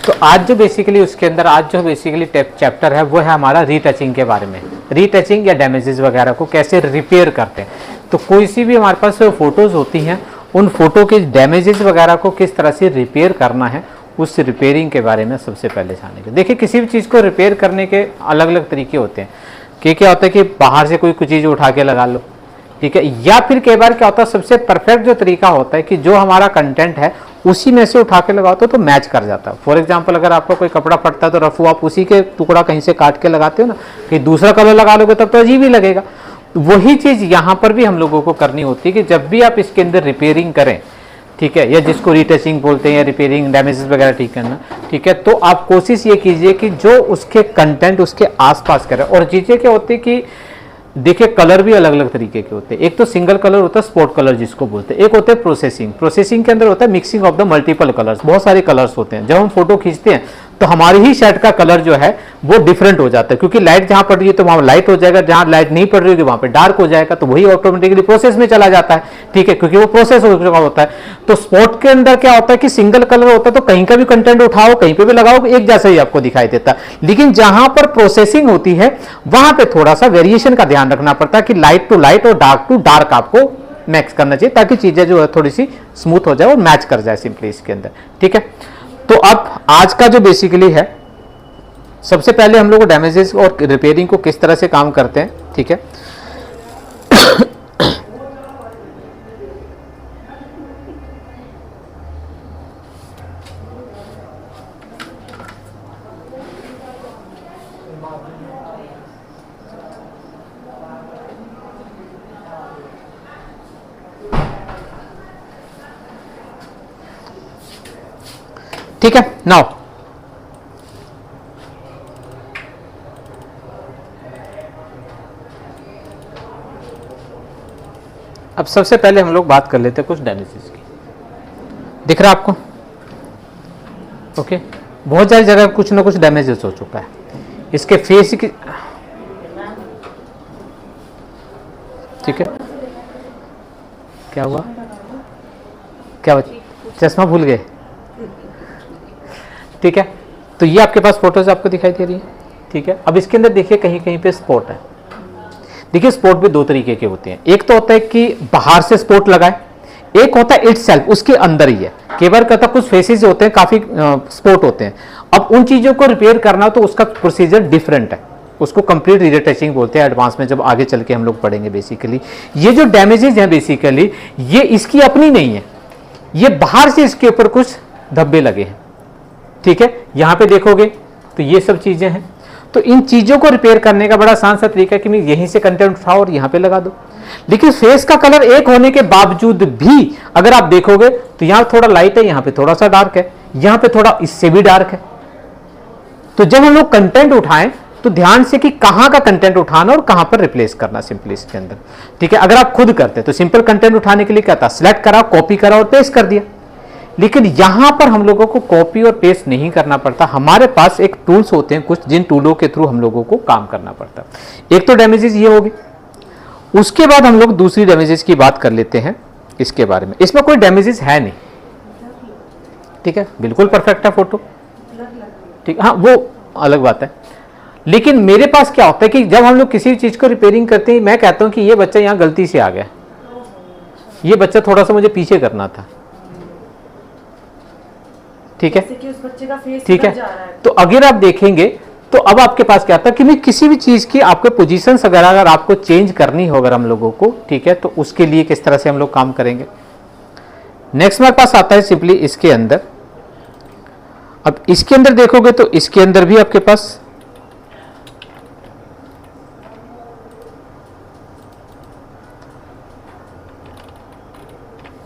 तो आज जो बेसिकली उसके अंदर आज जो बेसिकली चैप्टर है वो है हमारा रीटचिंग के बारे में। रीटचिंग या डैमेजेस वगैरह को कैसे रिपेयर करते हैं। तो कोई सी भी हमारे पास फोटोज़ होती हैं, उन फोटो के डैमेजेस वगैरह को किस तरह से रिपेयर करना है, उस रिपेयरिंग के बारे में सबसे पहले जानेंगे। देखिए, किसी भी चीज़ को रिपेयर करने के अलग अलग तरीके होते हैं। कि क्या होता है कि बाहर से कोई चीज़ उठा के लगा लो, ठीक है, या फिर कई बार क्या होता है सबसे परफेक्ट जो तरीका होता है कि जो हमारा कंटेंट है उसी में से उठा के लगाओ तो मैच कर जाता है। फॉर एग्जांपल, अगर आपका कोई कपड़ा फटता है तो रफू आप उसी के टुकड़ा कहीं से काट के लगाते हो ना, कि दूसरा कलर लगा लोगे तब तो अजीब ही लगेगा। वही चीज़ यहाँ पर भी हम लोगों को करनी होती है कि जब भी आप इसके अंदर रिपेयरिंग करें, ठीक है, या जिसको रीटचिंग बोलते हैं या रिपेयरिंग डैमेजेस वगैरह ठीक करना, ठीक है, तो आप कोशिश ये कीजिए कि जो उसके कंटेंट उसके आसपास करें। और चीज़ें क्या होती है कि देखिए, कलर भी अलग अलग तरीके के होते हैं। एक तो सिंगल कलर होता है, स्पॉट कलर जिसको बोलते हैं। एक होता है प्रोसेसिंग। प्रोसेसिंग के अंदर होता है mixing of the multiple colours. बहुत सारे कलर्स होते हैं। जब हम फोटो खींचते हैं तो हमारी ही शर्ट का कलर जो है वो डिफरेंट हो जाता है, क्योंकि लाइट जहां पड़ रही है तो वहां लाइट हो जाएगा, जहां लाइट नहीं पड़ रही होगी वहां पे डार्क हो जाएगा। तो वही ऑटोमेटिकली प्रोसेस में चला जाता है, ठीक है, क्योंकि वो प्रोसेस हो चुका होता है। तो स्पॉट के अंदर क्या होता है कि सिंगल कलर होता है, तो कहीं का भी कंटेंट उठाओ, कहीं पे भी लगाओ, एक जैसा ही आपको दिखाई देता है। लेकिन जहां पर प्रोसेसिंग होती है वहां पे थोड़ा सा वेरिएशन का ध्यान रखना पड़ता है कि लाइट टू लाइट और डार्क टू डार्क आपको मैच करना चाहिए, ताकि चीजें जो है थोड़ी सी स्मूथ हो जाए और मैच कर जाए सिंपली इसके अंदर, ठीक है। तो अब आज का जो बेसिकली है, सबसे पहले हम लोग डैमेजेस और रिपेयरिंग को किस तरह से काम करते हैं, ठीक है। ठीक है, नाउ अब सबसे पहले हम लोग बात कर लेते हैं कुछ डैमेजेस की। दिख रहा है आपको? ओके, बहुत सारी जगह कुछ ना कुछ डैमेजेस हो चुका है। इसके फेस की, ठीक है, क्या हुआ? क्या चश्मा भूल गए? ठीक है, तो ये आपके पास फोटोज आपको दिखाई दे रही है, ठीक है। अब इसके अंदर देखिए कहीं कहीं पे स्पॉट है। देखिए, स्पॉट भी दो तरीके के होते हैं। एक तो होता है कि बाहर से स्पॉट लगाए, एक होता है इटसेल्फ, उसके अंदर ही है। कई बार कहता कुछ फेसेस होते हैं काफी स्पॉट होते हैं। अब उन चीजों को रिपेयर करना तो उसका प्रोसीजर डिफरेंट है, उसको कंप्लीट रीटचिंग बोलते हैं। एडवांस में जब आगे चल के हम लोग पढ़ेंगे। बेसिकली ये जो डैमेजेस हैं बेसिकली ये इसकी अपनी नहीं है, ये बाहर से इसके ऊपर कुछ धब्बे लगे हैं, ठीक है। यहां पे देखोगे तो ये सब चीजें हैं। तो इन चीजों को रिपेयर करने का बड़ा आसान सा तरीका है कि मैं यहीं से कंटेंट उठाओ और यहां पे लगा दो। लेकिन फेस का कलर एक होने के बावजूद भी अगर आप देखोगे तो यहां थोड़ा लाइट है, यहां पे थोड़ा सा डार्क है, यहां पे थोड़ा इससे भी डार्क है। तो जब हम लोग कंटेंट उठाएं तो ध्यान से कि कहां का कंटेंट उठाना और कहां पर रिप्लेस करना सिंपली इसके अंदर, ठीक है। अगर आप खुद करते तो सिंपल कंटेंट उठाने के लिए क्या था, सिलेक्ट करा, कॉपी करा और पेस्ट कर दिया। लेकिन यहां पर हम लोगों को कॉपी और पेस्ट नहीं करना पड़ता। हमारे पास एक टूल्स होते हैं कुछ, जिन टूलों के थ्रू हम लोगों को काम करना पड़ता है। एक तो डैमेजेस ये होगी, उसके बाद हम लोग दूसरी डैमेजेस की बात कर लेते हैं इसके बारे में। इसमें कोई डैमेजेस है नहीं, ठीक है, बिल्कुल परफेक्ट है फोटो, ठीक, हाँ वो अलग बात है। लेकिन मेरे पास क्या होता है कि जब हम लोग किसी चीज को रिपेयरिंग करते हैं, मैं कहता हूं कि ये बच्चा यहां गलती से आ गया, ये बच्चा थोड़ा सा मुझे पीछे करना था, ठीक है, ठीक है। तो अगर आप देखेंगे तो अब आपके पास क्या आता है कि मैं किसी भी चीज की आपके पोजीशन वगैरह अगर आपको चेंज करनी हो अगर हम लोगों को, ठीक है, तो उसके लिए किस तरह से हम लोग काम करेंगे। नेक्स्ट हमारे पास आता है सिंपली इसके अंदर। अब इसके अंदर देखोगे तो इसके अंदर भी आपके पास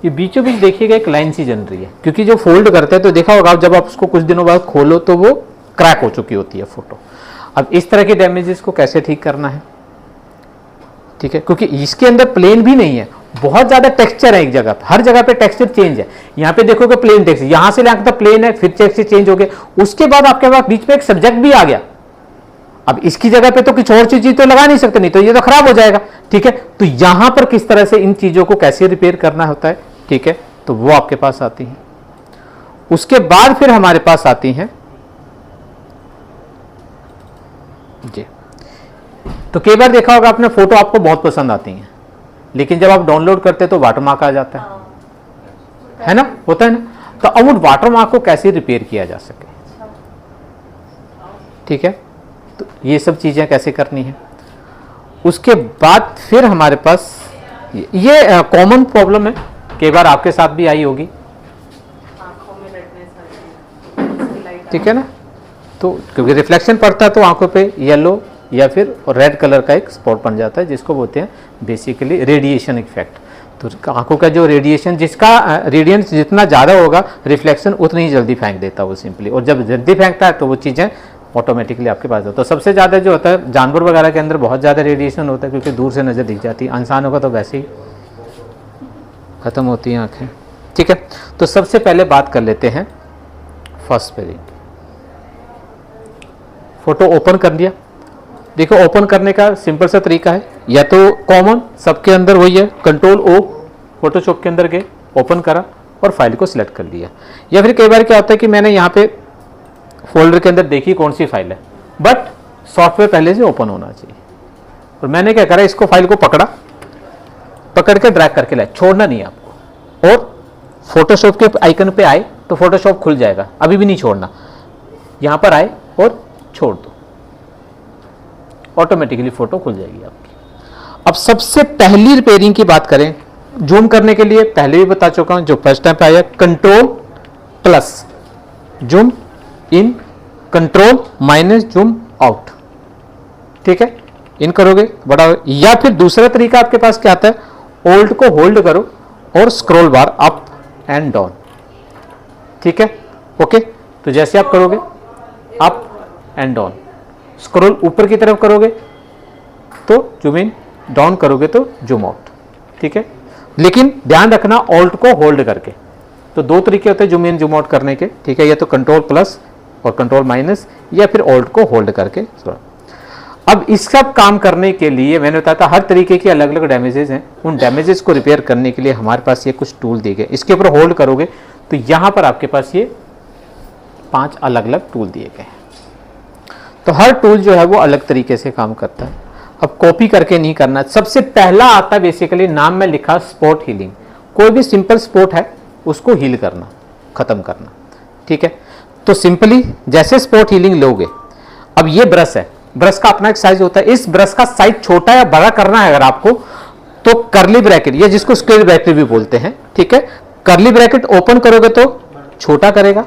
ये बीचों बीच देखिएगा एक लाइन सी जन रही है, क्योंकि जो फोल्ड करते हैं तो देखा होगा जब आप उसको कुछ दिनों बाद खोलो तो वो क्रैक हो चुकी होती है फोटो। अब इस तरह के डैमेजेस को कैसे ठीक करना है, ठीक है, क्योंकि इसके अंदर प्लेन भी नहीं है, बहुत ज्यादा टेक्सचर है एक जगह पे, हर जगह पे टेक्सचर चेंज है। यहाँ पे देखोगे प्लेन टेक्सचर, यहां से लेकर प्लेन है, फिर टेक्सचर चेंज हो गया, उसके बाद आपके पास बीच में एक सब्जेक्ट भी आ गया। अब इसकी जगह पे तो कुछ और चीज तो लगा नहीं सकते, नहीं तो ये तो खराब हो जाएगा, ठीक है। तो यहां पर किस तरह से इन चीजों को कैसे रिपेयर करना होता है, ठीक है, तो वो आपके पास आती है। उसके बाद फिर हमारे पास आती हैं जी। तो कई बार देखा होगा आपने, फोटो आपको बहुत पसंद आती हैं, लेकिन जब आप डाउनलोड करते हैं तो वाटरमार्क आ जाता है ना, होता है ना। तो अब उन वाटरमार्क को कैसे रिपेयर किया जा सके, ठीक है, तो ये सब चीजें कैसे करनी है। उसके बाद फिर हमारे पास ये कॉमन प्रॉब्लम है, कई बार आपके साथ भी आई होगी, ठीक है ना। तो क्योंकि रिफ्लेक्शन पड़ता है तो आंखों पे येलो या फिर रेड कलर का एक स्पॉट बन जाता है, जिसको बोलते हैं बेसिकली रेडिएशन इफेक्ट। तो आंखों का जो रेडिएशन, जिसका रेडियंस जितना ज़्यादा होगा, रिफ्लेक्शन उतनी ही जल्दी फेंक देता है वो सिंपली, और जब जल्दी फेंकता है तो वो चीज़ें ऑटोमेटिकली आपके पास होता है। तो सबसे ज़्यादा जो होता है जानवर वगैरह के अंदर बहुत ज़्यादा रेडिएशन होता है, क्योंकि दूर से नज़र दिख जाती है। इंसानों का तो वैसे ही ख़त्म होती हैं आँखें, ठीक है। तो सबसे पहले बात कर लेते हैं फर्स्ट पेयरिंग। फोटो ओपन कर लिया, देखो ओपन करने का सिंपल सा तरीका है, या तो कॉमन सबके अंदर वही है, कंट्रोल ओ, फोटोशॉप के अंदर गए, ओपन करा और फाइल को सिलेक्ट कर लिया। या फिर कई बार क्या होता है कि मैंने यहाँ पे फोल्डर के अंदर देखी कौन सी फाइल है, बट सॉफ्टवेयर पहले से ओपन होना चाहिए, और मैंने क्या करा, इसको फाइल को पकड़ के ड्रैग करके लाया, छोड़ना नहीं है आपको, और फोटोशॉप के आइकन पे आए तो फोटोशॉप खुल जाएगा, अभी भी नहीं छोड़ना, यहाँ पर आए और छोड़ दो, ऑटोमेटिकली फोटो खुल जाएगी आपकी। अब सबसे पहली रिपेयरिंग की बात करें, जूम करने के लिए पहले भी बता चुका हूं, जो फर्स्ट टाइम पे आया control plus zoom in, control minus zoom out, ठीक है, इन करोगे बड़ा, या फिर दूसरा तरीका आपके पास क्या आता है, ओल्ड को होल्ड करो और scroll bar up and down, ठीक है, ओके। तो जैसे आप करोगे अप एंड डाउन, स्क्रॉल ऊपर की तरफ करोगे तो जूम इन, डाउन करोगे तो जूम आउट, ठीक है। लेकिन ध्यान रखना ऑल्ट को होल्ड करके, तो दो तरीके होते हैं जूम इन जूम आउट करने के, ठीक है, या तो कंट्रोल प्लस और कंट्रोल माइनस, या फिर ऑल्ट को होल्ड करके। अब इस सब काम करने के लिए मैंने बताया था हर तरीके के अलग अलग डैमेजेस हैं, उन डैमेजेस को रिपेयर करने के लिए हमारे पास ये कुछ टूल दिए गए, इसके ऊपर होल्ड करोगे तो यहां पर आपके पास ये 5 अलग अलग टूल दिए गए हैं। तो हर टूल जो है वो अलग तरीके से काम करता है, अब कॉपी करके नहीं करना। सबसे पहला आता है बेसिकली, नाम में लिखा स्पॉट हीलिंग, कोई भी सिंपल स्पॉट है उसको हील करना, खत्म करना, ठीक है। तो सिंपली जैसे स्पॉट हीलिंग लोगे, अब ये ब्रश है, ब्रश का अपना एक साइज होता है, इस ब्रश का साइज छोटा या बड़ा करना है अगर आपको, तो कर्ली ब्रैकेट, या जिसको स्क्वायर ब्रैकेट भी बोलते हैं, ठीक है, कर्ली ब्रैकेट ओपन करोगे तो छोटा करेगा,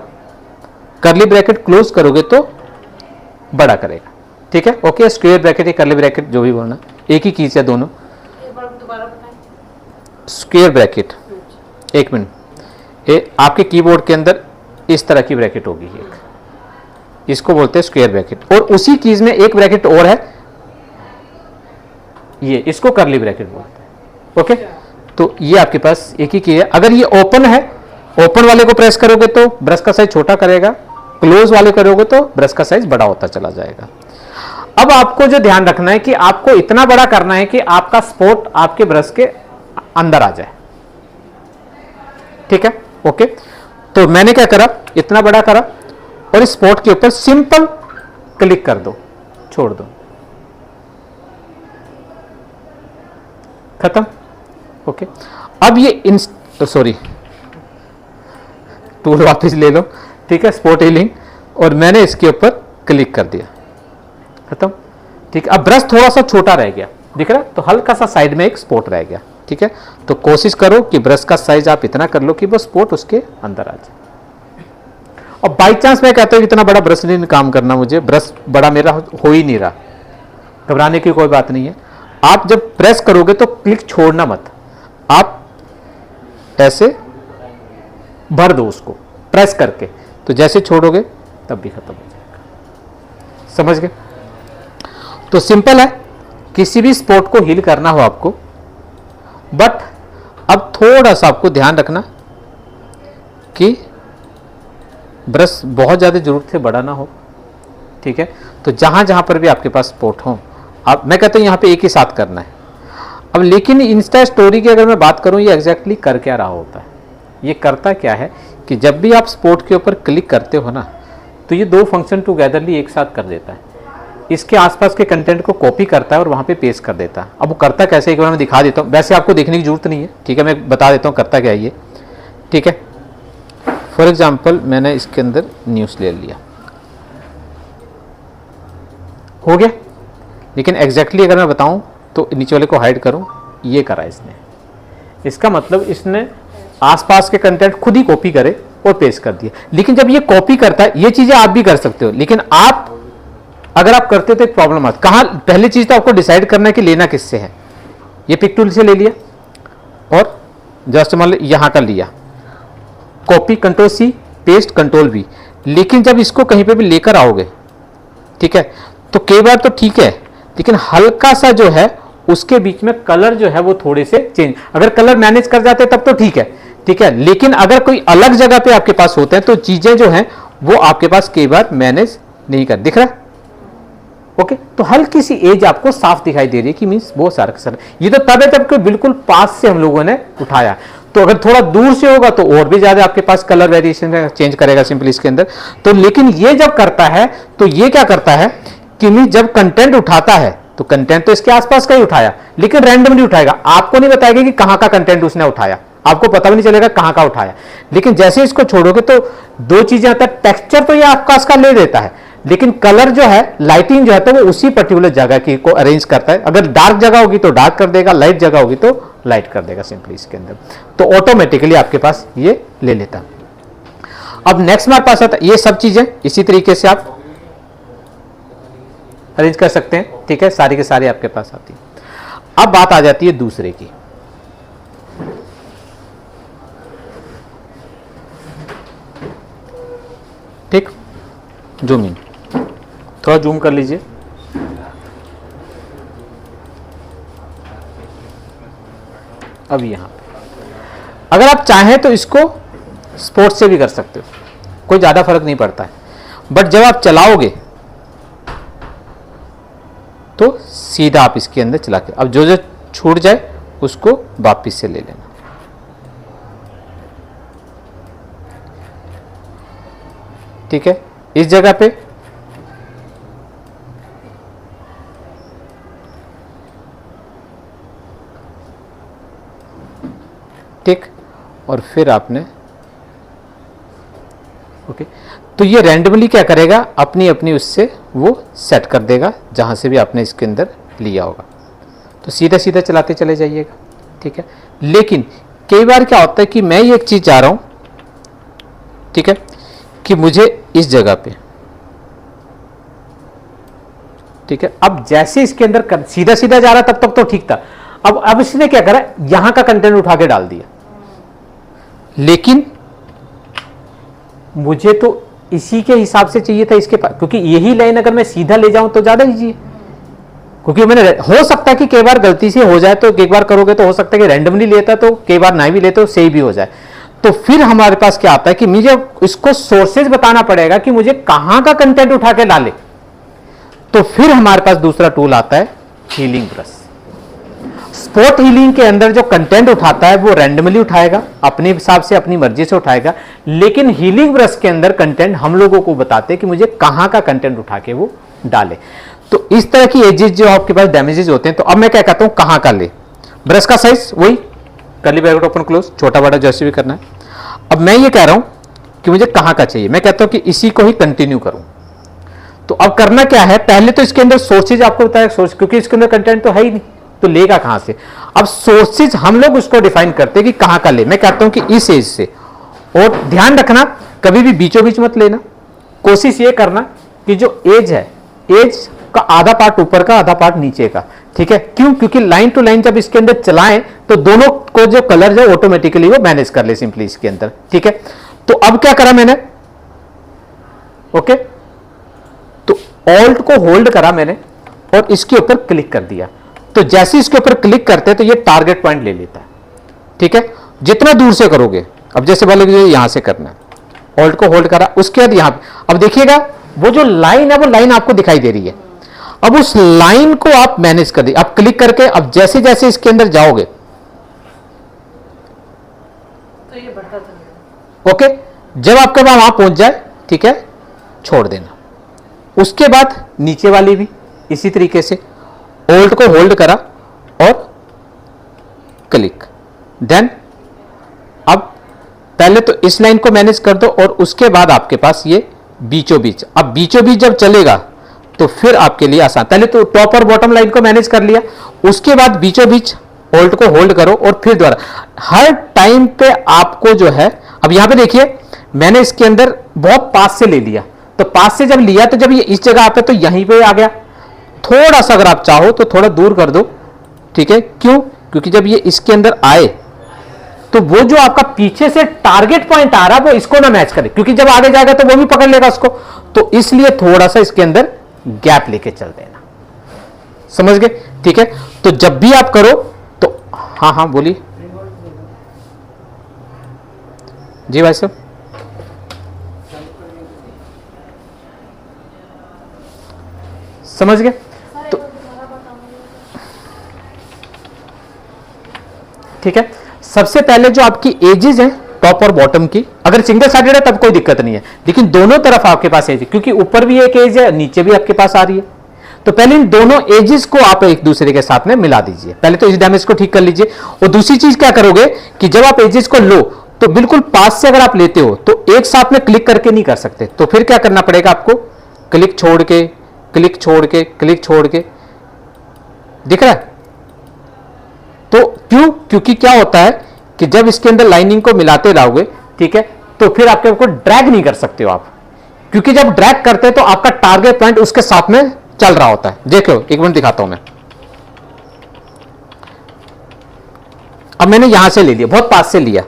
कर्ली ब्रैकेट क्लोज करोगे तो बड़ा करेगा, ठीक है, ओके। स्क्वायर ब्रैकेट या कर्ली ब्रैकेट जो भी बोलना, एक ही चीज है दोनों। स्क्वायर ब्रैकेट, एक मिनट, आपके कीबोर्ड के अंदर इस तरह की ब्रैकेट होगी एक, इसको बोलते हैं स्क्वायर ब्रैकेट, और उसी चीज में एक ब्रैकेट और है, ये इसको कर्ली ब्रैकेट बोलते हैं, ओके। तो ये आपके पास एक ही की है। अगर ये ओपन है, ओपन वाले को प्रेस करोगे तो ब्रश का साइज छोटा करेगा, क्लोज वाले करोगे तो ब्रश का साइज बड़ा होता चला जाएगा। अब आपको जो ध्यान रखना है कि आपको इतना बड़ा करना है कि आपका स्पॉट आपके ब्रश के अंदर आ जाए, ठीक है, ओके। तो मैंने क्या करा, इतना बड़ा करा और इस स्पॉट के ऊपर सिंपल क्लिक कर दो, छोड़ दो, खत्म, ओके। अब ये सॉरी टूल वापस ले लो, ठीक है, स्पॉट हीलिंग, और मैंने इसके ऊपर क्लिक कर दिया, खत्म, ठीक है। अब ब्रश थोड़ा सा छोटा रह गया, दिख रहा, तो हल्का सा साइड में एक स्पॉट रह गया, ठीक है। तो कोशिश करो कि ब्रश का साइज आप इतना कर लो कि वो स्पॉट उसके अंदर आ जाए। और बाई चांस मैं कहता हूं इतना बड़ा ब्रश नहीं काम करना, मुझे ब्रश बड़ा मेरा हो ही नहीं रहा, घबराने की कोई बात नहीं है। आप जब प्रेस करोगे तो क्लिक छोड़ना मत, आप ऐसे भर दो उसको प्रेस करके, तो जैसे छोड़ोगे तब भी खत्म हो जाएगा, समझ गए। तो सिंपल है, किसी भी स्पॉट को हील करना हो आपको, बट अब थोड़ा सा आपको ध्यान रखना कि ब्रश बहुत ज़्यादा जरूरत से बड़ा ना हो, ठीक है। तो जहाँ जहाँ पर भी आपके पास स्पॉट हो, आप, मैं कहता हूँ यहाँ पे एक ही साथ करना है। अब लेकिन इंस्टा स्टोरी की अगर मैं बात करूँ, ये एग्जैक्टली कर क्या रहा होता है, ये करता क्या है कि जब भी आप स्पॉट के ऊपर क्लिक करते हो ना, तो ये दो फंक्शन टुगेदरली एक साथ कर देता है। इसके आसपास के कंटेंट को कॉपी करता है और वहां पे पेस्ट कर देता है। अब वो करता कैसे, एक बार मैं दिखा देता हूँ, वैसे आपको देखने की जरूरत नहीं है, ठीक है, मैं बता देता हूँ करता क्या है ये, ठीक है। फॉर एग्जाम्पल मैंने इसके अंदर न्यूज़ ले लिया, हो गया, लेकिन एग्जैक्टली अगर मैं बताऊं तो नीचे वाले को हाइड करूं, ये करा इसने। इसका मतलब इसने आसपास के कंटेंट खुद ही कॉपी करे और पेस्ट कर दिए। लेकिन जब ये कॉपी करता है, ये चीजें आप भी कर सकते हो, लेकिन आप अगर आप करते हो तो एक प्रॉब्लम आती है। कहां, पहली चीज तो आपको डिसाइड करना है कि लेना किससे है। ये पिक टूल से ले लिया और जस्ट मान लो यहां का लिया, copy control C, paste control V. लेकिन जब इसको कहीं पे भी लेकर आओगे, ठीक है, तो कई बार तो ठीक है, लेकिन हल्का सा जो है उसके बीच में कलर जो है वो थोड़े से चेंज, अगर कलर मैनेज कर जाते तब तो ठीक है, ठीक है। लेकिन अगर कोई अलग जगह पे आपके पास होते हैं तो चीजें जो हैं वो आपके पास कई बार मैनेज नहीं कर, दिख रहा है, ओके। तो हल्की सी एज आपको साफ दिखाई दे रही है कि मींस बहुत सारा सर, ये तो तब है जब बिल्कुल पास से हम लोगों ने उठाया। तो अगर थोड़ा दूर से होगा तो और भी ज्यादा आपके पास कलर वेरिएशन चेंज करेगा सिंपली इसके अंदर। तो लेकिन ये जब करता है तो ये क्या करता है कि मींस जब कंटेंट उठाता है तो कंटेंट तो इसके आसपास का ही उठाया, लेकिन रैंडमली उठाएगा, आपको नहीं बताएगा कि कहां का कंटेंट उसने उठाया, आपको पता भी नहीं चलेगा कहां का उठाया। लेकिन जैसे इसको छोड़ोगे तो दो चीजें आता है, टेक्सचर तो ये आसपास का ले देता है, लेकिन कलर जो है, लाइटिंग जो है, तो वो उसी पर्टिकुलर जगह की को अरेंज करता है। अगर डार्क जगह होगी तो डार्क कर देगा, लाइट जगह होगी तो लाइट कर देगा सिंपली इसके अंदर। तो ऑटोमेटिकली आपके पास ये ले लेता है। अब नेक्स्ट हमारे पास आता है, ये सब चीजें इसी तरीके से आप अरेंज कर सकते हैं, ठीक है, सारी के सारी आपके पास आती है। अब बात आ जाती है दूसरे की, ठीक, जूम इन, थोड़ा जूम कर लीजिए। अब यहां पे अगर आप चाहें तो इसको स्पोर्ट्स से भी कर सकते हो, कोई ज्यादा फर्क नहीं पड़ता है, बट जब आप चलाओगे तो सीधा आप इसके अंदर चला के, अब जो जो छूट जाए उसको वापिस से ले लेना, ठीक है। इस जगह पे ठीक, और फिर आपने ओके, तो ये रैंडमली क्या करेगा, अपनी अपनी उससे वो सेट कर देगा जहां से भी आपने इसके अंदर लिया होगा। तो सीधा सीधा चलाते चले जाइएगा, ठीक है। लेकिन कई बार क्या होता है कि मैं ये एक चीज चाह रहा हूं, ठीक है, कि मुझे इस जगह पे, ठीक है, अब जैसे इसके अंदर सीधा सीधा जा रहा तब तक तो ठीक था। अब इसने क्या करा, यहां का कंटेंट उठा के डाल दिया, लेकिन मुझे तो इसी के हिसाब से चाहिए था इसके पास, क्योंकि यही लाइन अगर मैं सीधा ले जाऊं तो ज्यादा इजी है। क्योंकि मैंने, हो सकता है कि कई बार गलती से हो जाए, तो एक बार करोगे तो हो सकता है कि रैंडमली लेता तो कई बार ना भी लेते हो, सही भी हो जाए। तो फिर हमारे पास क्या आता है कि मुझे इसको सोर्सेज बताना पड़ेगा कि मुझे कहां का कंटेंट उठा के डाले। तो फिर हमारे पास दूसरा टूल आता है हीलिंग ब्रश। स्पॉट हीलिंग के अंदर जो कंटेंट उठाता है वो रैंडमली उठाएगा, अपने हिसाब से अपनी मर्जी से उठाएगा, लेकिन हीलिंग ब्रश के अंदर कंटेंट हम लोगों को बताते हैं कि मुझे कहां का कंटेंट उठा के वो डाले। तो इस तरह की एजेस जो आपके पास डैमेजेस होते हैं, तो अब मैं क्या कहता हूं कहां का ले। ब्रश का साइज वही कर्ली ब्रैकेट ओपन क्लोज, छोटा बड़ा जैसे भी करना है। अब मैं ये कह रहा हूं कि मुझे कहां का चाहिए, मैं कहता हूं कि इसी को ही कंटिन्यू करूं। तो अब करना क्या है, पहले तो इसके अंदर सोर्सेज आपको बताया, सोर्स, क्योंकि इसके अंदर कंटेंट तो है ही नहीं, तो लेगा कहां से। अब सोर्सेज हम लोग उसको डिफाइन करते हैं कि कहां का ले। मैं कहता हूं कि इस एज से, और ध्यान रखना कभी भी बीचों बीच मत लेना, कोशिश ये करना कि जो एज है, एज का आधा पार्ट ऊपर का, आधा पार्ट नीचे का, ठीक है। क्यों, क्योंकि लाइन टू लाइन जब इसके अंदर चलाएं तो दोनों को जो कलर है ऑटोमेटिकली वो मैनेज कर ले सिंपली इसके अंदर, ठीक है। तो अब क्या करा मैंने, ओके, तो ऑल्ट को होल्ड करा मैंने और इसके ऊपर क्लिक कर दिया। तो जैसे इसके ऊपर क्लिक करते हैं तो ये टारगेट पॉइंट ले लेता है, ठीक है। जितना दूर से करोगे, अब जैसे बोले यहां से करना है, ऑल्ट को होल्ड करा, उसके बाद यहां, अब देखिएगा वो जो लाइन है वो लाइन आपको दिखाई दे रही है। अब उस लाइन को आप मैनेज कर दी, अब क्लिक करके, अब जैसे जैसे इसके अंदर जाओगे तो ये बढ़ता चलेगा, ओके, जब आपके वहां पहुंच जाए, ठीक है, छोड़ देना। उसके बाद नीचे वाली भी इसी तरीके से ऑल्ट को होल्ड करा और क्लिक। देन अब पहले तो इस लाइन को मैनेज कर दो और उसके बाद आपके पास ये बीचों बीच, अब बीचों बीच जब चलेगा तो फिर आपके लिए आसान। पहले तो टॉप और बॉटम लाइन को मैनेज कर लिया, उसके बाद बीचों बीच ऑल्ट को होल्ड करो और फिर दोबारा हर टाइम पे आपको जो है, अब यहां पे देखिए मैंने इसके अंदर बहुत पास से ले लिया, तो पास से जब लिया तो जब ये इस जगह पे तो यहीं पे आ गया। थोड़ा सा अगर आप चाहो तो थोड़ा दूर कर दो, ठीक है, क्यों? क्योंकि जब ये इसके अंदर आए तो वो जो आपका पीछे से टारगेट पॉइंट आ रहा है वो इसको ना मैच करे, क्योंकि जब आगे जाएगा तो वो भी पकड़ लेगा उसको, तो इसलिए थोड़ा सा इसके अंदर गैप लेके चल देना। समझ गए? ठीक है, तो जब भी आप करो तो हाँ हाँ बोलिए जी भाई साहब। समझ गए? तो ठीक है, सबसे पहले जो आपकी एजेस हैं टॉप और बॉटम की, अगर सिंगल साइडेड है तब कोई दिक्कत नहीं है, लेकिन दोनों तरफ आपके पास एज है, क्योंकि ऊपर भी एक एज है नीचे भी आपके पास आ रही है, तो पहले इन दोनों एजेस को आप एक दूसरे के साथ में मिला दीजिए। पहले तो इस डैमेज को ठीक कर लीजिए, और दूसरी चीज क्या करोगे कि जब आप एजेस को लो तो बिल्कुल पास से अगर आप लेते हो तो एक साथ में क्लिक करके नहीं कर सकते, तो फिर क्या करना पड़ेगा आपको, क्लिक छोड़ के क्लिक छोड़ के क्लिक छोड़ के, दिख रहा है? तो क्यों? क्योंकि क्या होता है कि जब इसके अंदर लाइनिंग को मिलाते रहोगे, ठीक है, तो फिर आपको ड्रैग नहीं कर सकते हो आप, क्योंकि जब ड्रैग करते हैं तो आपका टारगेट पॉइंट उसके साथ में चल रहा होता है। देखो एक मिनट दिखाता हूं मैं, अब मैंने यहां से ले लिया, बहुत पास से लिया,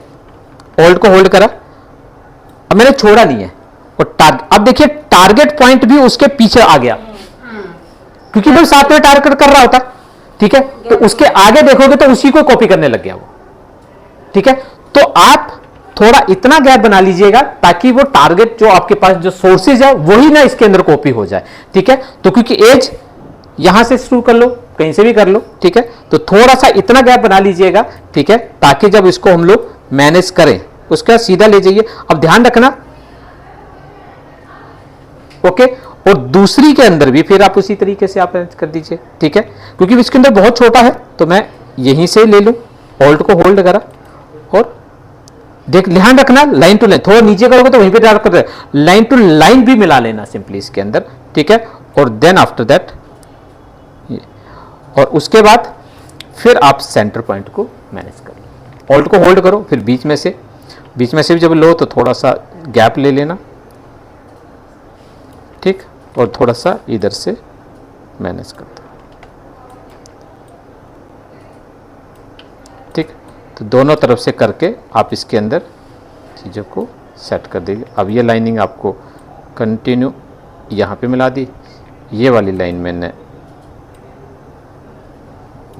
होल्ड को होल्ड करा, अब मैंने छोड़ा नहीं है, और अब देखिए टारगेट पॉइंट भी उसके पीछे आ गया, क्योंकि वो साथ में टारगेट कर रहा होता, ठीक है, तो उसके आगे देखोगे तो उसी को कॉपी करने लग गया वो, ठीक है। तो आप थोड़ा इतना गैप बना लीजिएगा ताकि वो टारगेट जो आपके पास जो सोर्सेज है वही ना इसके अंदर कॉपी हो जाए, ठीक है। तो क्योंकि एज यहां से शुरू कर लो, कहीं से भी कर लो, ठीक है, तो थोड़ा सा इतना गैप बना लीजिएगा, ठीक है, ताकि जब इसको हम लोग मैनेज करें उसका सीधा ले जाइए। अब ध्यान रखना, ओके, और दूसरी के अंदर भी फिर आप उसी तरीके से आप कर दीजिए, ठीक है, क्योंकि इसके अंदर बहुत छोटा है तो मैं यहीं से ले लूं, होल्ड को होल्ड करा और देख, ध्यान रखना लाइन टू लाइन, थोड़ा नीचे करोगे तो वहीं पे डार्क कर, लाइन टू लाइन भी मिला लेना सिंपली इसके अंदर, ठीक है। और देन आफ्टर दैट, और उसके बाद फिर आप सेंटर पॉइंट को मैनेज करो, होल्ड को होल्ड करो, फिर बीच में से भी जब लो तो थोड़ा सा गैप ले लेना, ठीक, और थोड़ा सा इधर से मैनेज कर दो, ठीक। तो दोनों तरफ से करके आप इसके अंदर चीज़ों को सेट कर दीजिए। अब ये लाइनिंग आपको कंटिन्यू यहाँ पे मिला दी, ये वाली लाइन मैंने,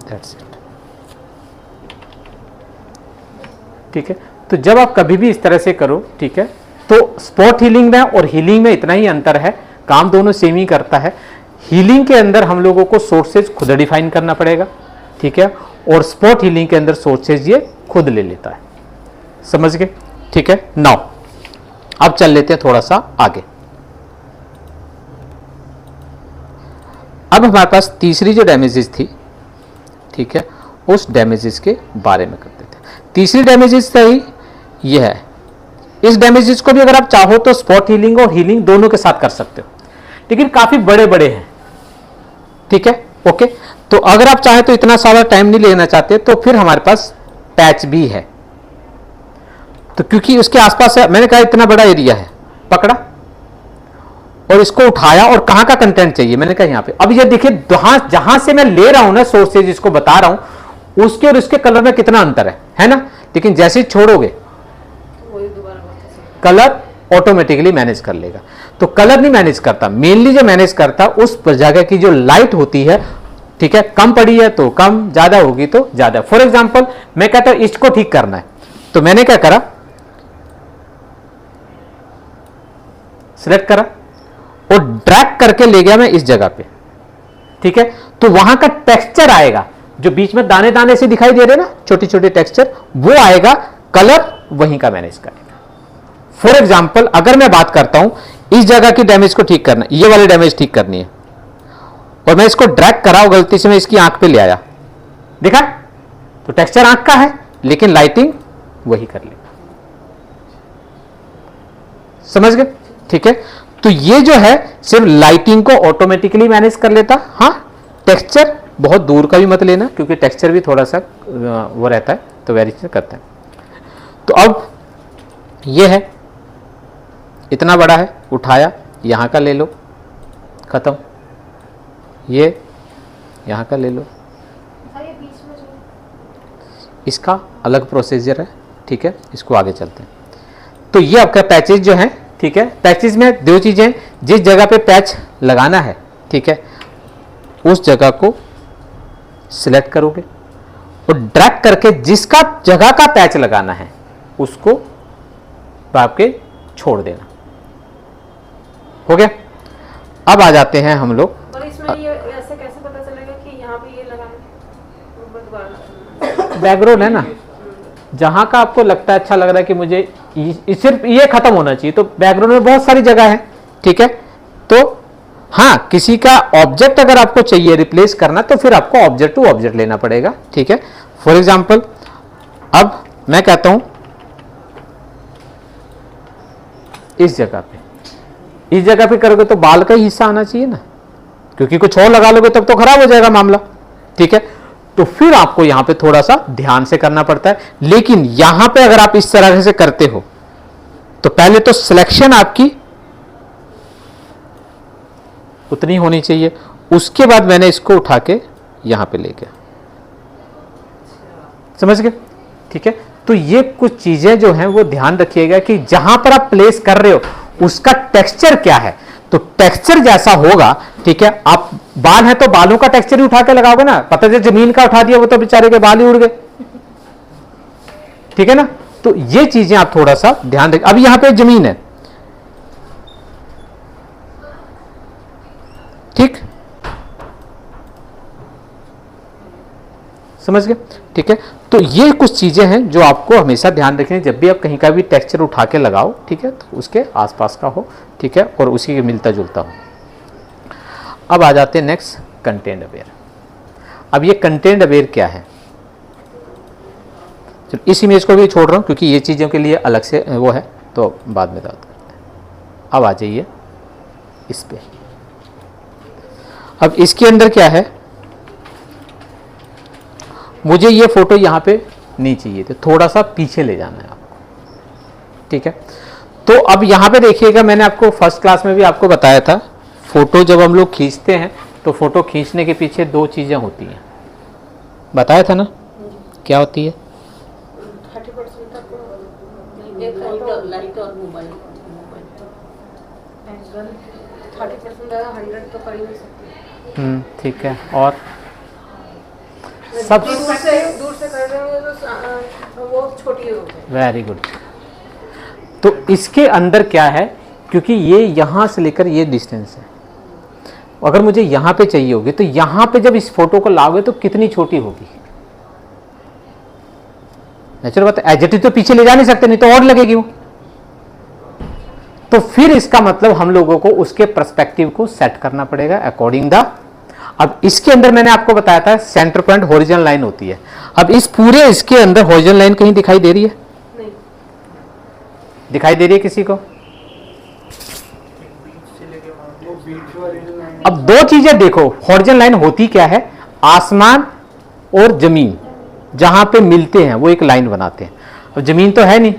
दैट्स इट, ठीक है। तो जब आप कभी भी इस तरह से करो, ठीक है, तो स्पॉट हीलिंग में और हीलिंग में इतना ही अंतर है, काम दोनों सेम ही करता है। हीलिंग के अंदर हम लोगों को सोर्सेज खुद डिफाइन करना पड़ेगा, ठीक है, और स्पॉट हीलिंग के अंदर सोर्सेज ये खुद ले लेता है। समझ गए? ठीक है। नाउ अब चल लेते हैं थोड़ा सा आगे। अब हमारे पास तीसरी जो डैमेजेस थी, ठीक है, उस डैमेजेस के बारे में करते थे। तीसरी डैमेजेस सही ये है, इस डैमेजेस को भी अगर आप चाहो तो स्पॉट हीलिंग और हीलिंग दोनों के साथ कर सकते हो, लेकिन काफी बड़े बड़े हैं, ठीक है, ओके। तो अगर आप चाहे तो इतना सारा टाइम नहीं लेना चाहते तो फिर हमारे पास पैच भी है, तो क्योंकि उसके आसपास है, मैंने कहा इतना बड़ा एरिया है, पकड़ा और इसको उठाया, और कहां का कंटेंट चाहिए, मैंने कहा यहां पे। अब ये देखिए जहां से मैं ले रहा हूं ना सोर्सेज, इसको बता रहा हूं, उसके और इसके कलर में कितना अंतर है ना, लेकिन जैसे ही छोड़ोगे कलर ऑटोमेटिकली मैनेज कर लेगा। तो कलर नहीं मैनेज करता, मेनली जो मैनेज करता उस जगह की जो लाइट होती है, ठीक है, कम पड़ी है तो कम, ज्यादा होगी तो ज्यादा। फॉर एग्जांपल मैं कहता हूं इसको ठीक करना है, तो मैंने क्या करा, सिलेक्ट करा और ड्रैग करके ले गया मैं इस जगह पे, ठीक है। तो वहां का टेक्सचर आएगा, जो बीच में दाने दाने से दिखाई दे रहे ना, छोटे छोटे टेक्सचर, वो आएगा, कलर वहीं का मैनेज करेगा। फॉर एग्जाम्पल अगर मैं बात करता हूं इस जगह की डैमेज को ठीक करना, ये वाली डैमेज ठीक करनी है, और मैं इसको ड्रैग करा और गलती से मैं इसकी आंख पे ले आया, देखा? तो टेक्सचर आंख का है लेकिन लाइटिंग वही कर लेगा। समझ गए? ठीक है, तो ये जो है सिर्फ लाइटिंग को ऑटोमेटिकली मैनेज कर लेता। हाँ, टेक्सचर बहुत दूर का भी मत लेना, क्योंकि टेक्सचर भी थोड़ा सा वो रहता है, तो वेरिएशन करता है। तो अब ये है, इतना बड़ा है, उठाया, यहां का ले लो, खत्म। ये यहां का ले लो, इसका अलग प्रोसीजर है। ठीक है, इसको आगे चलते हैं। तो ये आपका पैचेज जो है, ठीक है, पैचेज में दो चीजें, जिस जगह पे पैच लगाना है, ठीक है, उस जगह को सिलेक्ट करोगे और ड्रैग करके जिसका जगह का पैच लगाना है उसको आपके छोड़ देना। हो गया? अब आ जाते हैं हम लोग, और इसमें ये ऐसे कैसे पता चलेगा कि यहाँ पे ये लगाना है? बैकग्राउंड है ना, जहां का आपको लगता है अच्छा लग रहा है कि मुझे सिर्फ ये खत्म होना चाहिए, तो बैकग्राउंड में बहुत सारी जगह है। ठीक है, तो हाँ, किसी का ऑब्जेक्ट अगर आपको चाहिए रिप्लेस करना, तो फिर आपको ऑब्जेक्ट टू ऑब्जेक्ट लेना पड़ेगा। ठीक है, फॉर एग्जांपल अब मैं कहता हूं इस जगह पे करोगे तो बाल का ही हिस्सा आना चाहिए ना, क्योंकि कुछ और लगा लोगे तब तो खराब हो जाएगा मामला। ठीक है, तो फिर आपको यहां पे थोड़ा सा ध्यान से करना पड़ता है। लेकिन यहां पे अगर आप इस तरह से करते हो तो पहले तो सिलेक्शन आपकी उतनी होनी चाहिए, उसके बाद मैंने इसको उठा के यहां पे ले गया। समझ गए? ठीक है, तो ये कुछ चीजें जो हैं वो ध्यान रखिएगा कि जहां पर आप प्लेस कर रहे हो उसका टेक्सचर क्या है। तो टेक्सचर जैसा होगा, ठीक है, आप बाल है तो बालों का टेक्सचर ही उठा के लगाओगे ना, पता है जमीन का उठा दिया वो तो बेचारे के बाल ही उड़ गए। ठीक है ना, तो ये चीजें आप थोड़ा सा ध्यान रखिए। अब यहां पे जमीन है, ठीक, समझ गए? ठीक है, तो ये कुछ चीजें हैं जो आपको हमेशा ध्यान रखनी है जब भी आप कहीं का भी टेक्सचर उठा के लगाओ। ठीक है, तो उसके आसपास का हो, ठीक है, और उसी के मिलता जुलता हो। अब आ जाते हैं नेक्स्ट, कंटेंट अवेयर। अब ये कंटेंट अवेयर क्या है? चलो इस इमेज को भी छोड़ रहा हूं क्योंकि ये चीजों के लिए अलग से वो है, तो बाद में बात करते हैं। अब आ जाइए इस पे। अब इसके अंदर क्या है, मुझे ये फोटो यहां पे नहीं चाहिए थे, थोड़ा सा पीछे ले जाना है आपको। ठीक है, तो अब यहां पे देखिएगा, मैंने आपको फर्स्ट क्लास में भी आपको बताया था, फोटो जब हम लोग खींचते हैं तो फोटो खींचने के पीछे दो चीजें होती हैं, बताया था ना? क्या होती है? 30% तक लाइट और मोबाइल 30% 100 तो कर ही नहीं सकते। ठीक है, और सब दूर से कर रहे हो तो वो छोटी हो गई। Very good. तो इसके अंदर क्या है, क्योंकि ये यहां से लेकर ये डिस्टेंस है, अगर मुझे यहां पे चाहिए होगी तो यहां पे जब इस फोटो को लाओगे तो कितनी छोटी होगी? नेचुरल बात है, एडजेक्टिव तो पीछे ले जा नहीं सकते, नहीं तो और लगेगी वो। तो फिर इसका मतलब हम लोगों को उसके पर्सपेक्टिव को सेट करना पड़ेगा अकॉर्डिंग द। अब इसके अंदर मैंने आपको बताया था सेंटर पॉइंट हॉरिजॉन्टल लाइन होती है। अब इस पूरे इसके अंदर हॉरिजॉन्टल लाइन कहीं दिखाई दे रही है? नहीं दिखाई दे रही है किसी को? अब दो चीजें देखो, हॉरिजॉन्टल लाइन होती क्या है, आसमान और जमीन जहां पे मिलते हैं वो एक लाइन बनाते हैं। अब जमीन तो है नहीं,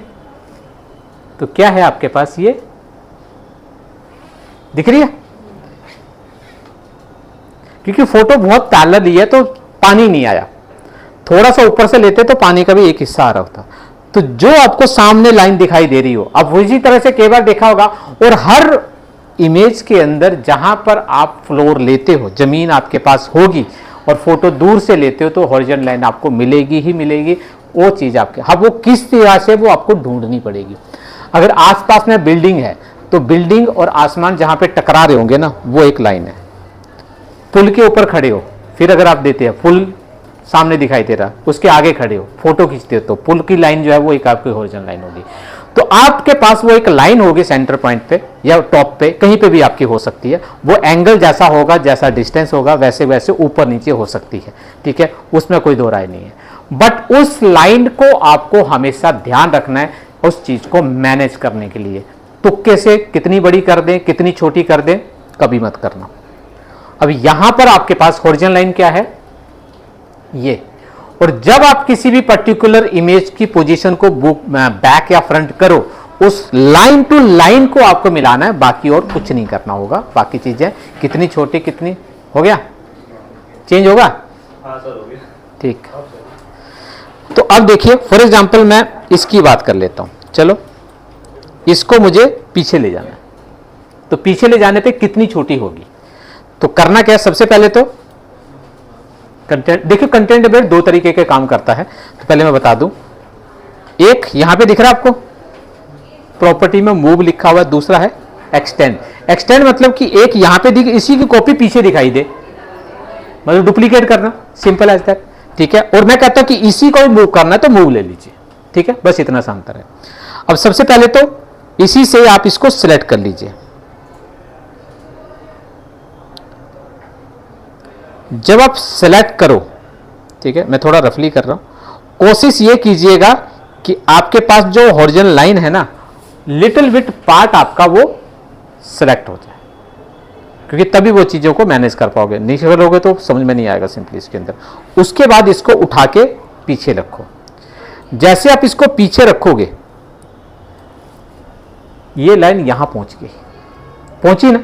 तो क्या है आपके पास, ये दिख रही है? क्योंकि फोटो बहुत पैरेलल ही है तो पानी नहीं आया, थोड़ा सा ऊपर से लेते तो पानी का भी एक हिस्सा आ रहा होता। तो जो आपको सामने लाइन दिखाई दे रही हो, अब इसी तरह से कई बार देखा होगा, और हर इमेज के अंदर जहां पर आप फ्लोर लेते हो, जमीन आपके पास होगी और फोटो दूर से लेते हो तो हॉरिजॉन्टल लाइन आपको मिलेगी ही मिलेगी। वो चीज आपके, हाँ, वो किस तरह से वो आपको ढूंढनी पड़ेगी। अगर आसपास में बिल्डिंग है तो बिल्डिंग और आसमान जहां पे टकरा रहे होंगे ना, वो एक लाइन है। पुल के ऊपर खड़े हो, फिर अगर आप देते हैं पुल सामने दिखाई दे रहा, उसके आगे खड़े हो, फोटो खींचते हो, तो पुल की लाइन जो है वो एक आपकी हॉरिजॉन्टल लाइन होगी। तो आपके पास वो एक लाइन होगी सेंटर पॉइंट पे या टॉप पे, कहीं पे भी आपकी हो सकती है। वो एंगल जैसा होगा, जैसा डिस्टेंस होगा, वैसे वैसे ऊपर नीचे हो सकती है, ठीक है, उसमें कोई दो राय नहीं है। बट उस लाइन को आपको हमेशा ध्यान रखना है उस चीज को मैनेज करने के लिए। तुक्के से कितनी बड़ी कर दें, कितनी छोटी कर दें, कभी मत करना। अब यहां पर आपके पास हॉरिजॉन्टल लाइन क्या है, ये। और जब आप किसी भी पर्टिकुलर इमेज की पोजीशन को बैक या फ्रंट करो, उस लाइन टू लाइन को आपको मिलाना है, बाकी और कुछ नहीं करना होगा। बाकी चीजें कितनी छोटी, कितनी, हो गया, चेंज होगा। हाँ सर, हो गया। ठीक। तो अब देखिए फॉर एग्जांपल मैं इसकी बात कर लेता हूं। चलो, इसको मुझे पीछे ले जाना है, तो पीछे ले जाने पे कितनी छोटी होगी, तो करना क्या है, सबसे पहले तो कंटेंट देखिए। कंटेंट बेल्ट दो तरीके के काम करता है, तो पहले मैं बता दूं। एक यहां पे दिख रहा है आपको, प्रॉपर्टी में मूव लिखा हुआ है, दूसरा है एक्सटेंड। एक्सटेंड मतलब कि एक यहां पे दिख, इसी की कॉपी पीछे दिखाई दे, मतलब डुप्लीकेट करना, सिंपल एज दैट, ठीक है। और मैं कहता हूं कि इसी को मूव करना है तो मूव ले लीजिए, ठीक है, बस इतना सा अंतर है। अब सबसे पहले तो इसी से आप इसको सिलेक्ट कर लीजिए। जब आप सेलेक्ट करो, ठीक है, मैं थोड़ा रफली कर रहा हूं, कोशिश ये कीजिएगा कि आपके पास जो हॉरिजॉन्टल लाइन है ना, लिटिल बिट पार्ट आपका वो सेलेक्ट हो जाए, क्योंकि तभी वो चीजों को मैनेज कर पाओगे। नहीं करोगे तो समझ में नहीं आएगा सिंपली इसके अंदर। उसके बाद इसको उठा के पीछे रखो। जैसे आप इसको पीछे रखोगे, ये लाइन यहां पहुंच गई, पहुंची ना।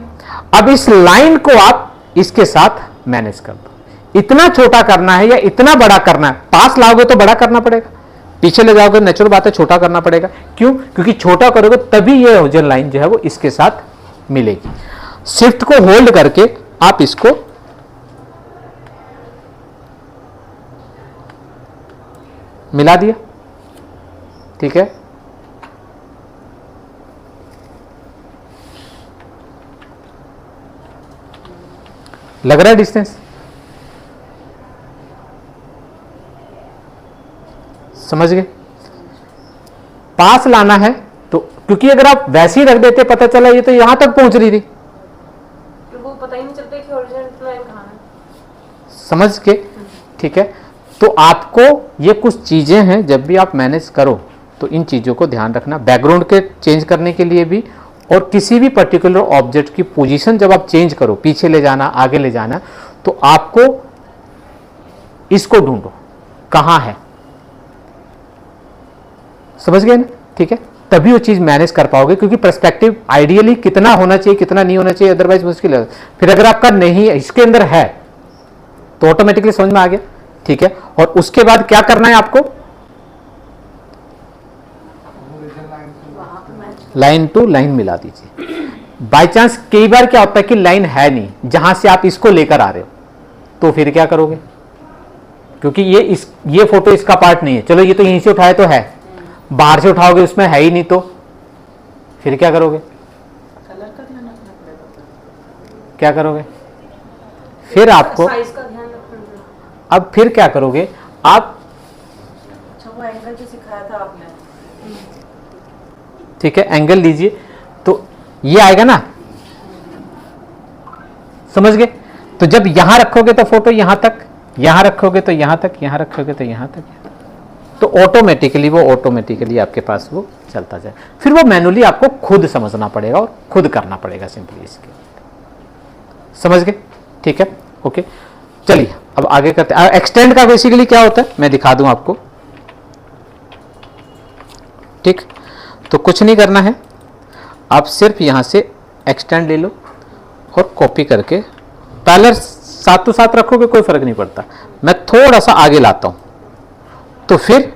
अब इस लाइन को आप इसके साथ मैनेज कर दो। इतना छोटा करना है या इतना बड़ा करना है, पास लाओगे तो बड़ा करना पड़ेगा, पीछे ले जाओगे नेचुरल बात है छोटा करना पड़ेगा। क्यों? क्योंकि छोटा करोगे तभी ये हॉरिजॉन्टल लाइन जो है वो इसके साथ मिलेगी। शिफ्ट को होल्ड करके आप इसको मिला दिया, ठीक है। लग रहा है डिस्टेंस, समझ गए। पास लाना है तो, क्योंकि अगर आप वैसे ही रख देते, पता चला ये तो यहां तक पहुंच रही थी, तो वो पता ही नहीं चलता कि ओरिजिनल लाइन कहाँ है। समझ के, ठीक है। तो आपको ये कुछ चीजें हैं, जब भी आप मैनेज करो तो इन चीजों को ध्यान रखना। बैकग्राउंड के चेंज करने के लिए भी, और किसी भी पर्टिकुलर ऑब्जेक्ट की पोजीशन जब आप चेंज करो, पीछे ले जाना, आगे ले जाना, तो आपको इसको ढूंढो कहां है, समझ गए ना, ठीक है। तभी वो चीज मैनेज कर पाओगे, क्योंकि पर्सपेक्टिव आइडियली कितना होना चाहिए, कितना नहीं होना चाहिए, अदरवाइज मुश्किल है। फिर अगर आपका नहीं है, इसके अंदर है, तो ऑटोमेटिकली समझ में आ गया, ठीक है। और उसके बाद क्या करना है आपको, लाइन टू लाइन मिला दीजिए। बाय चांस कई बार क्या होता है कि लाइन है नहीं, जहां से आप इसको लेकर आ रहे हो, तो फिर क्या करोगे, क्योंकि ये फोटो इसका पार्ट नहीं है। चलो ये तो यहीं से उठाए तो है, बाहर से उठाओगे उसमें है ही नहीं, तो फिर क्या करोगे, कलर का ध्यान रखना पड़ेगा। क्या करोगे, फिर आपको साइज का ध्यान रखना पड़ेगा। अब फिर क्या करोगे आप, अच्छा वो एंगल जो सिखाया था आपने, ठीक है, एंगल लीजिए, तो ये आएगा ना, समझ गए। तो जब यहां रखोगे तो फोटो यहां तक, यहां रखोगे तो यहां तक, यहां रखोगे तो यहां तक, तो ऑटोमेटिकली आपके पास वो चलता जाए। फिर वो मैनुअली आपको खुद समझना पड़ेगा और खुद करना पड़ेगा सिंपली इसके, समझ गए, ठीक है, ओके। चलिए अब आगे करते हैं। एक्सटेंड का बेसिकली क्या होता है मैं दिखा दूं आपको, ठीक। तो कुछ नहीं करना है, आप सिर्फ यहां से एक्सटेंड ले लो और कॉपी करके, पहले साथ साथ रखोगे कोई फर्क नहीं पड़ता। मैं थोड़ा सा आगे लाता हूं, तो फिर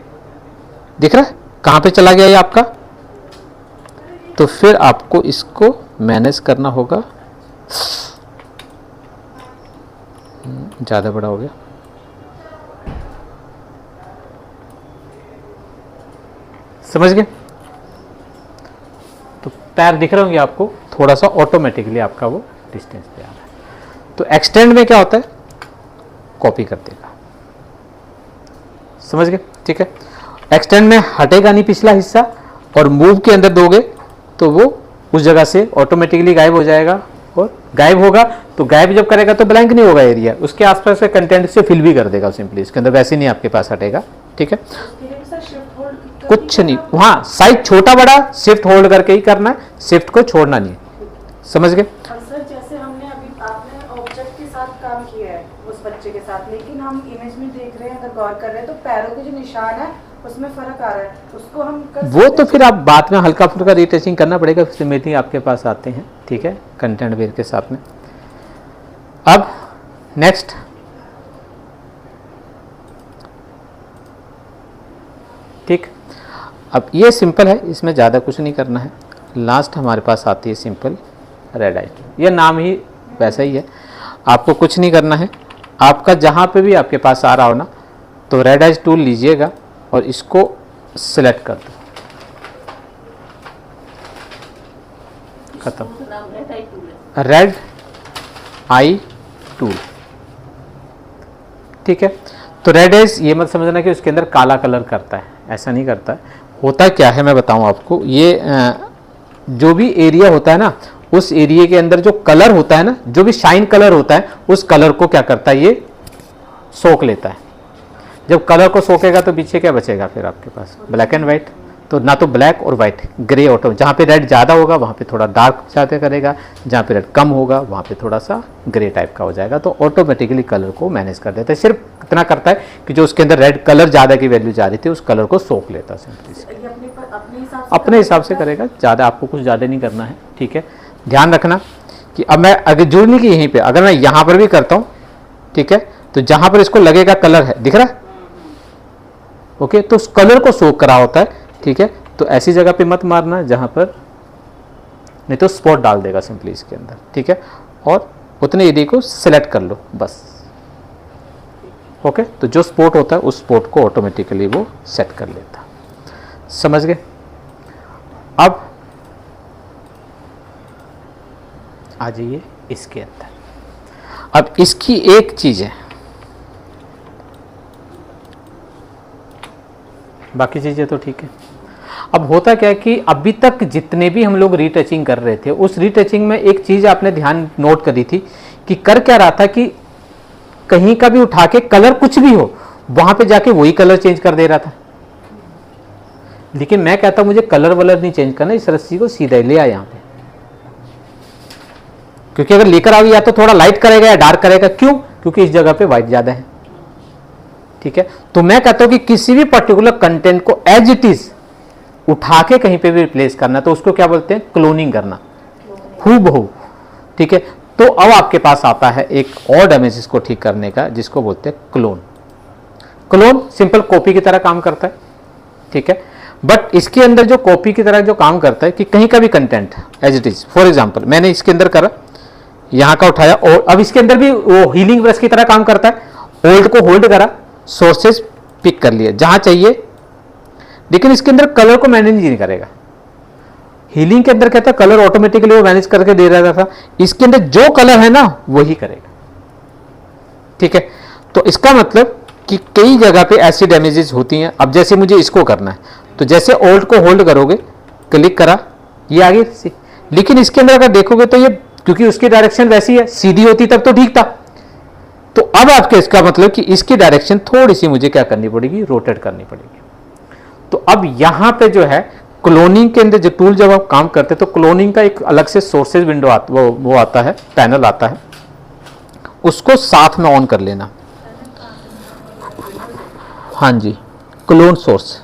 दिख रहा है कहां पे चला गया ये आपका, तो फिर आपको इसको मैनेज करना होगा। ज्यादा बड़ा हो गया, समझ गए। तो पैर दिख रहे होंगे आपको, थोड़ा सा ऑटोमेटिकली आपका वो डिस्टेंस पे आ रहा है। तो एक्सटेंड में क्या होता है, कॉपी कर देगा, समझ गए, ठीक है। एक्सटेंड में हटेगा नहीं पिछला हिस्सा, और मूव के अंदर दोगे तो वो उस जगह से ऑटोमेटिकली गायब हो जाएगा, और गायब होगा तो गायब जब करेगा तो ब्लैंक नहीं होगा एरिया, उसके आसपास के कंटेंट से फिल भी कर देगा सिंपली, इसके अंदर वैसे नहीं आपके पास हटेगा। ठीक है, कुछ नहीं, हाँ साइज छोटा बड़ा शिफ्ट होल्ड करके ही करना है, शिफ्ट को छोड़ना नहीं है, समझ गए। और सर जैसे हमने अभी आपने ऑब्जेक्ट के साथ काम किया है उस बच्चे के साथ, लेकिन हम इमेज में देख रहे हैं, अगर गौर कर रहे हैं तो पैरों के जो निशान है उसमें फर्क आ रहा है, उसको हम कर वो तो फिर आप बाद में हल्का फुल्का रीटचिंग करना पड़ेगा, फिर मीटिंग आपके पास आते हैं। ठीक है, कंटेंट वेयर के साथ में। अब नेक्स्ट ठीक, अब ये सिंपल है, इसमें ज़्यादा कुछ नहीं करना है। लास्ट हमारे पास आती है सिंपल रेड आई, ये नाम ही वैसा ही है, आपको कुछ नहीं करना है। आपका जहाँ पे भी आपके पास आ रहा हो ना, तो रेड आइज टूल लीजिएगा और इसको सिलेक्ट कर दो, खत्म। रेड आई टूल, ठीक है। तो रेड आइज ये मत समझना कि उसके अंदर काला कलर करता है, ऐसा नहीं करता है। होता क्या है मैं बताऊं आपको, ये जो भी एरिया होता है ना, उस एरिया के अंदर जो कलर होता है ना, जो भी शाइन कलर होता है, उस कलर को क्या करता है, ये सोख लेता है। जब कलर को सोखेगा तो पीछे क्या बचेगा फिर आपके पास, ब्लैक एंड व्हाइट। तो ना तो ब्लैक और व्हाइट, ग्रे ऑटो, जहाँ पे रेड ज़्यादा होगा वहाँ पे थोड़ा डार्क ज़्यादा करेगा, जहाँ पे रेड कम होगा वहाँ पे थोड़ा सा ग्रे टाइप का हो जाएगा, तो ऑटोमेटिकली कलर को मैनेज कर देता है। सिर्फ इतना करता है कि जो उसके अंदर रेड कलर ज़्यादा की वैल्यू जा रही थी, उस कलर को सोख लेता है सिंपली। अपने हिसाब से करेगा, ज़्यादा आपको कुछ ज़्यादा नहीं करना है। ठीक है, ध्यान रखना कि अब मैं अगर जुड़ने की यहीं पे अगर मैं यहाँ पर भी करता हूँ, ठीक है, तो जहाँ पर इसको लगेगा कलर है, दिख रहा है, ओके, तो उस कलर को सोख करा होता है। ठीक है, तो ऐसी जगह पे मत मारना जहाँ पर, नहीं तो स्पॉट डाल देगा सिंपली इसके अंदर। ठीक है, और उतने एरिया को सिलेक्ट कर लो बस, ओके। तो जो स्पॉट होता है उस स्पॉट को ऑटोमेटिकली वो सेट कर लेता, समझ गए। अब आ जाइए इसके अंदर, अब इसकी एक चीज है, बाकी चीजें तो ठीक है। अब होता क्या है कि अभी तक जितने भी हम लोग रीटचिंग कर रहे थे, उस रीटचिंग में एक चीज आपने ध्यान नोट करी थी कि कर क्या रहा था कि कहीं का भी उठा के कलर कुछ भी हो, वहां पे जाके वही कलर चेंज कर दे रहा था। लेकिन मैं कहता हूं मुझे कलर वलर नहीं चेंज करना, इस रस्सी को सीधा ले आ यहां पे, क्योंकि अगर लेकर आओ या तो थोड़ा लाइट करेगा या डार्क करेगा। क्यों? क्योंकि इस जगह पे व्हाइट ज्यादा है। ठीक है, तो मैं कहता हूं कि किसी भी पर्टिकुलर कंटेंट को एज इट इज उठा के कहीं पे भी रिप्लेस करना, तो उसको क्या बोलते हैं, क्लोनिंग करना, हूबहू। ठीक है, तो अब आपके पास आता है एक और डैमेजेस को ठीक करने का, जिसको बोलते हैं क्लोन। क्लोन सिंपल कॉपी की तरह काम करता है। ठीक है, बट इसके अंदर जो कॉपी की तरह जो काम करता है कि कहीं का भी content as it is, for example मैंने इसके अंदर करा, यहां का उठाया, और अब इसके अंदर भी वो हीलिंग ब्रश की तरह काम करता है। होल्ड को होल्ड करा, सोर्सेज पिक कर लिए जहां चाहिए, लेकिन इसके अंदर कलर को मैनेज नहीं करेगा। हीलिंग के अंदर कहता है कलर ऑटोमेटिकली वो मैनेज करके दे रहा था, इसके अंदर जो कलर है ना वही करेगा। ठीक है, तो इसका मतलब कि कई जगह पे ऐसी डैमेजेस होती हैं। अब जैसे मुझे इसको करना है, तो जैसे ऑल्ट को होल्ड करोगे, क्लिक करा, ये आगे, लेकिन इसके अंदर अगर देखोगे तो ये, क्योंकि उसकी डायरेक्शन वैसी है, सीधी होती तब तो ठीक था। तो अब आपके इसका मतलब कि इसकी डायरेक्शन थोड़ी सी मुझे क्या करनी पड़ेगी, रोटेट करनी पड़ेगी। तो अब यहां पे जो है क्लोनिंग के अंदर जो टूल जब आप काम करते हैं, तो क्लोनिंग का एक अलग से सोर्सेज विंडो वो आता है, पैनल आता है, उसको साथ में ऑन कर लेना। हाँ जी, क्लोन सोर्स।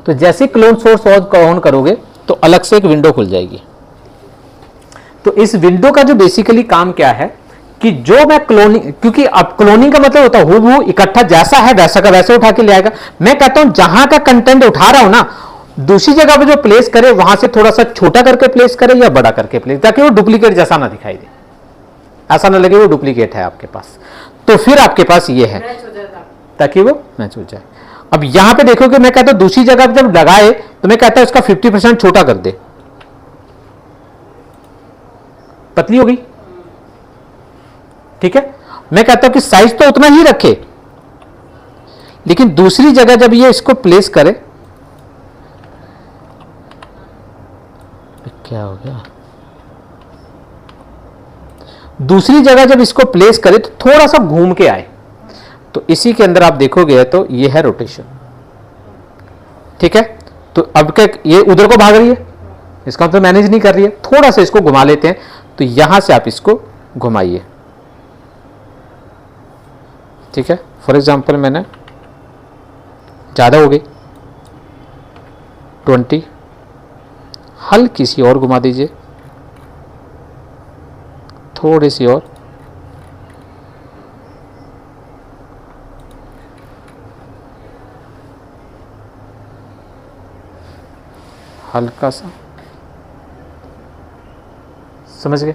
तो जैसे क्लोन सोर्स ऑन करोगे तो अलग से एक विंडो खुल जाएगी। तो इस विंडो का जो बेसिकली काम क्या है कि जो मैं क्लोनिंग, क्योंकि अब क्लोनिंग का मतलब होता है हूबहू इकट्ठा जैसा है वैसा का वैसे उठा के ले आएगा। मैं कहता हूं जहां का कंटेंट उठा रहा हूं ना, दूसरी जगह पे जो प्लेस करे वहां से थोड़ा सा छोटा करके प्लेस करे या बड़ा करके प्लेस, ताकि वो डुप्लीकेट जैसा ना दिखाई दे, ऐसा ना लगे वो डुप्लीकेट है आपके पास। तो फिर आपके पास ये है ताकि वो मैच हो जाए। अब यहां पे देखो कि मैं कहता हूं दूसरी जगह पे जब लगाए तो मैं कहता हूं इसका 50% छोटा कर दे, पतली हो गई। ठीक है, मैं कहता हूं कि साइज तो उतना ही रखे, लेकिन दूसरी जगह जब ये इसको प्लेस करे क्या हो गया, दूसरी जगह जब इसको प्लेस करें तो थोड़ा सा घूम के आए, तो इसी के अंदर आप देखोगे तो ये है रोटेशन, ठीक है। तो अब क्या ये उधर को भाग रही है, इसका मतलब मैनेज नहीं कर रही है, थोड़ा सा इसको घुमा लेते हैं, तो यहां से आप इसको घुमाइए, ठीक है। फॉर एग्जांपल मैंने ज़्यादा हो गई 20, हल्की सी और घुमा दीजिए, थोड़ी सी और, हल्का सा, समझ गए।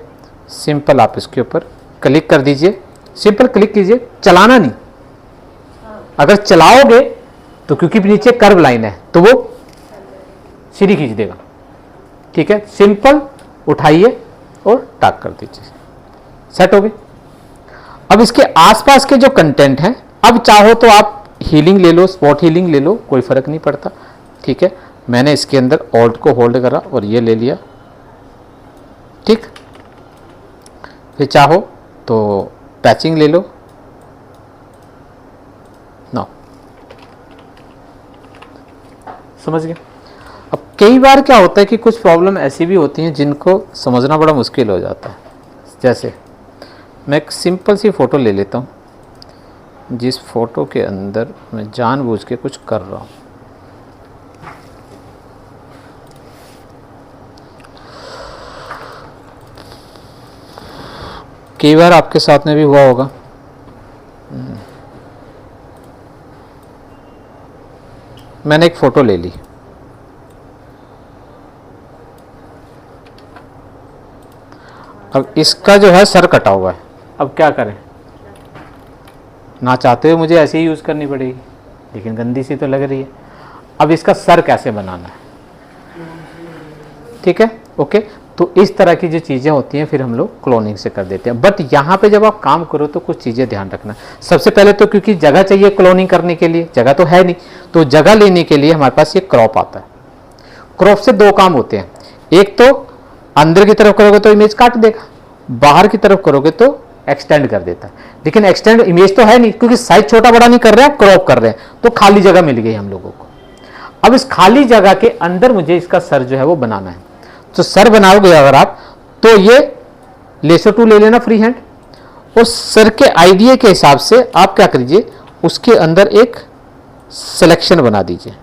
सिंपल आप इसके ऊपर क्लिक कर दीजिए, सिंपल क्लिक कीजिए, चलाना नहीं, अगर चलाओगे तो क्योंकि नीचे कर्व लाइन है तो वो सीधी खींच देगा, ठीक है। सिंपल उठाइए और टाक कर दीजिए, सेट हो गए। अब इसके आसपास के जो कंटेंट हैं, अब चाहो तो आप हीलिंग ले लो, स्पॉट हीलिंग ले लो, कोई फर्क नहीं पड़ता, ठीक है। मैंने इसके अंदर ऑल्ट को होल्ड करा और ये ले लिया, ठीक। फिर चाहो तो पैचिंग ले लो, ना, समझ गए। अब कई बार क्या होता है कि कुछ प्रॉब्लम ऐसी भी होती हैं जिनको समझना बड़ा मुश्किल हो जाता है। जैसे मैं एक सिंपल सी फ़ोटो ले लेता हूँ, जिस फोटो के अंदर मैं जानबूझ के कुछ कर रहा हूँ, कई बार आपके साथ में भी हुआ होगा, मैंने एक फ़ोटो ले ली, अब इसका जो है सर कटा हुआ है, अब क्या करें, ना चाहते हुए मुझे ऐसे ही यूज़ करनी पड़ेगी, लेकिन गंदी सी तो लग रही है। अब इसका सर कैसे बनाना है, ठीक है, ओके। तो इस तरह की जो चीज़ें होती हैं फिर हम लोग क्लोनिंग से कर देते हैं। बट यहाँ पे जब आप काम करो तो कुछ चीज़ें ध्यान रखना। सबसे पहले तो क्योंकि जगह चाहिए क्लोनिंग करने के लिए, जगह तो है नहीं, तो जगह लेने के लिए हमारे पास ये क्रॉप आता है। क्रॉप से दो काम होते हैं, एक तो अंदर की तरफ करोगे तो इमेज काट देगा, बाहर की तरफ करोगे तो एक्सटेंड कर देता है। लेकिन एक्सटेंड इमेज तो है नहीं, क्योंकि साइज छोटा बड़ा नहीं कर रहे हैं, क्रॉप कर रहे हैं, तो खाली जगह मिल गई हम लोगों को। अब इस खाली जगह के अंदर मुझे इसका सर जो है वो बनाना है। तो सर बनाओगे अगर आप, तो ये लेसो टूल ले लेना फ्री हैंड, और सर के आइडिया के हिसाब से आप क्या करिए, उसके अंदर एक सिलेक्शन बना दीजिए,